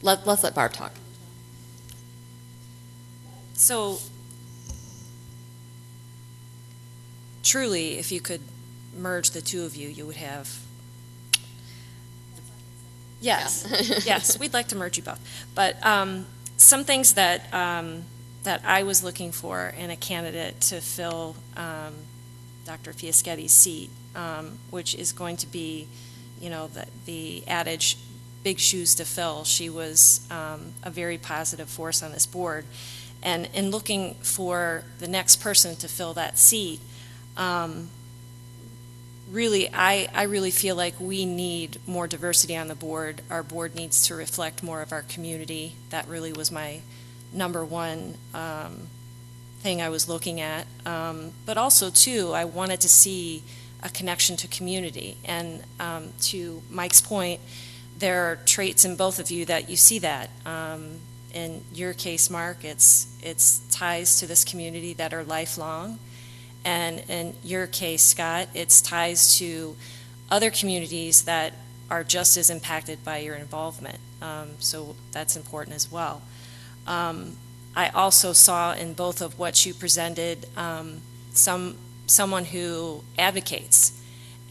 let's let Barb talk. So, truly, if you could merge the two of you, you would have. Yes, Yeah. yes, we'd like to merge you both. But some things that that I was looking for in a candidate to fill Dr. Fiaschetti's seat, which is going to be, you know, the adage, big shoes to fill. She was a very positive force on this board. And in looking for the next person to fill that seat, really, I really feel like we need more diversity on the board. Our board needs to reflect more of our community. That really was my number one thing I was looking at. But also, too, I wanted to see a connection to community. And to Mike's point, there are traits in both of you that you see that. In your case, Mark, it's ties to this community that are lifelong. And in your case, Scott, it's ties to other communities that are just as impacted by your involvement. So that's important as well. I also saw in both of what you presented someone who advocates.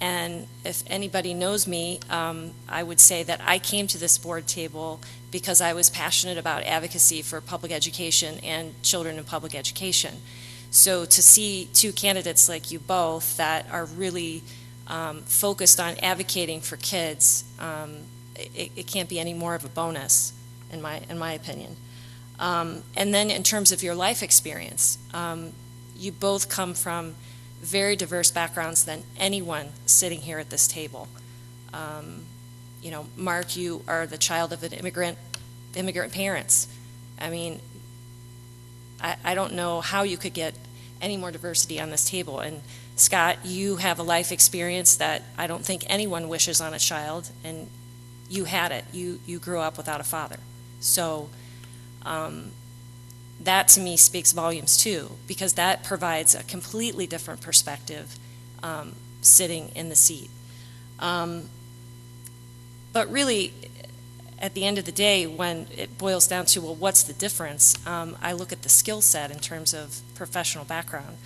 And if anybody knows me, I would say that I came to this board table because I was passionate about advocacy for public education and children in public education. So to see two candidates like you both that are really focused on advocating for kids, it can't be any more of a bonus, in my opinion. And then in terms of your life experience, you both come from very diverse backgrounds than anyone sitting here at this table. You know, Mark, you are the child of an immigrant parents. I mean, I don't know how you could get any more diversity on this table. And Scott, you have a life experience that I don't think anyone wishes on a child, and you had it. You grew up without a father. So that to me speaks volumes too, because that provides a completely different perspective sitting in the seat. But really, at the end of the day, when it boils down to, well, what's the difference? I look at the skill set in terms of professional background.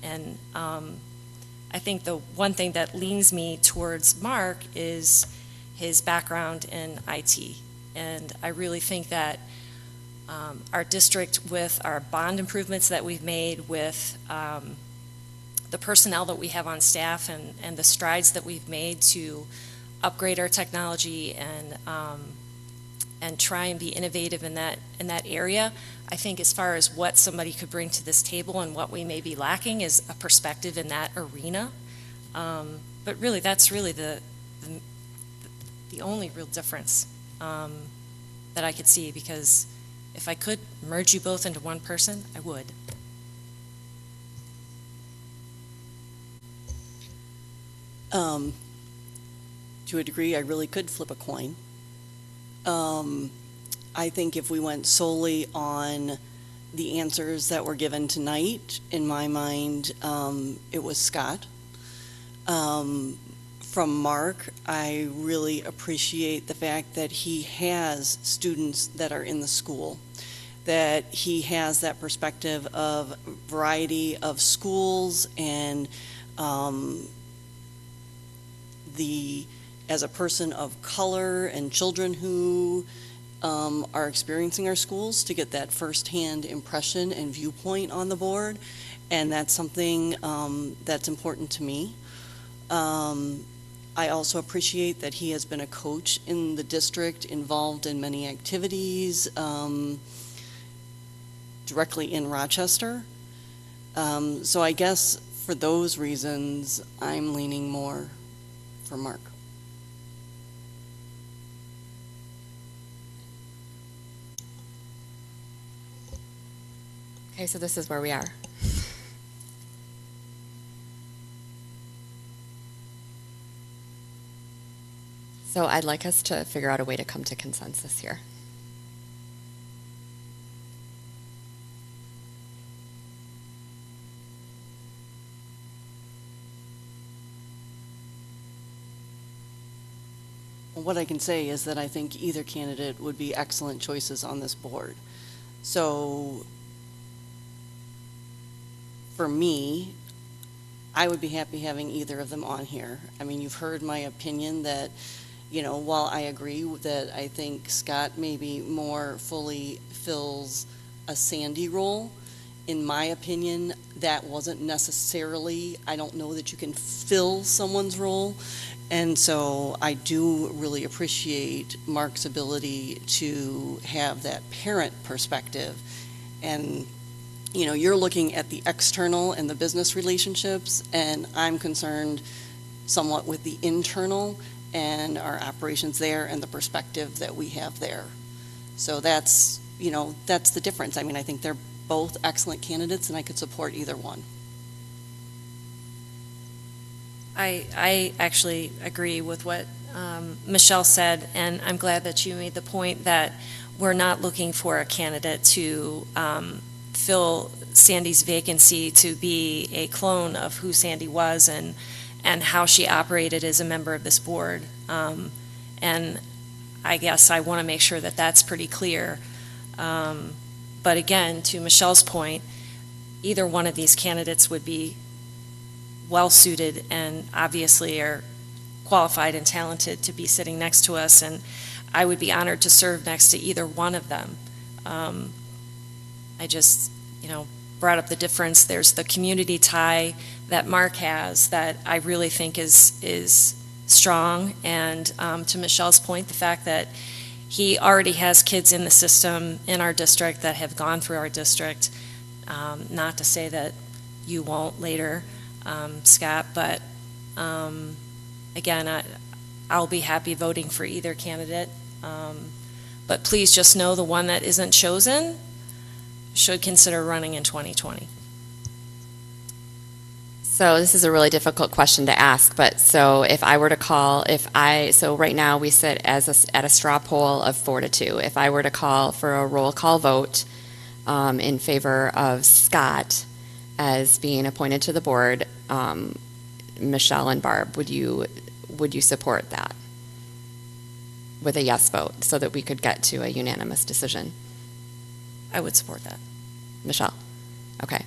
And I think the one thing that leans me towards Mark is his background in IT. And I really think that our district, with our bond improvements that we've made, with the personnel that we have on staff, and the strides that we've made to upgrade our technology and try and be innovative in that area, I think as far as what somebody could bring to this table and what we may be lacking is a perspective in that arena. But really, that's really the only real difference that I could see, because if I could merge you both into one person, I would. To a degree, I really could flip a coin. I think if we went solely on the answers that were given tonight, in my mind, it was Scott. From Mark, I really appreciate the fact that he has students that are in the school, that he has that perspective of variety of schools, and as a person of color and children who are experiencing our schools, to get that firsthand impression and viewpoint on the board. And that's something that's important to me. I also appreciate that he has been a coach in the district, involved in many activities directly in Rochester. So I guess for those reasons, I'm leaning more for Mark. Okay, so this is where we are. So I'd like us to figure out a way to come to consensus here. what I can say is that I think either candidate would be excellent choices on this board. So for me, I would be happy having either of them on here. I mean, you've heard my opinion that, you know, while I agree that I think Scott maybe more fully fills a Sandy role, in my opinion, that wasn't necessarily, I don't know that you can fill someone's role. And so I do really appreciate Mark's ability to have that parent perspective. And, you know, you're looking at the external and the business relationships, and I'm concerned somewhat with the internal and our operations there and the perspective that we have there. So that's, you know, that's the difference. I mean, I think they're both excellent candidates, and I could support either one. I actually agree with what Michelle said, and I'm glad that you made the point that we're not looking for a candidate to fill Sandy's vacancy to be a clone of who Sandy was and how she operated as a member of this board. And I guess I want to make sure that that's pretty clear. But again, to Michelle's point, either one of these candidates would be well-suited and obviously are qualified and talented to be sitting next to us, and I would be honored to serve next to either one of them. I just, you know, brought up the difference. There's the community tie that Mark has that I really think is strong, and to Michelle's point, the fact that he already has kids in the system in our district that have gone through our district, not to say that you won't later, Scott, but again, I'll be happy voting for either candidate. But please just know the one that isn't chosen should consider running in 2020. So this is a really difficult question to ask, but so if I were to call, so right now we sit at a straw poll of 4-2. If I were to call for a roll call vote in favor of Scott as being appointed to the board, Michelle and Barb, would you support that with a yes vote so that we could get to a unanimous decision? I would support that. Michelle? Okay.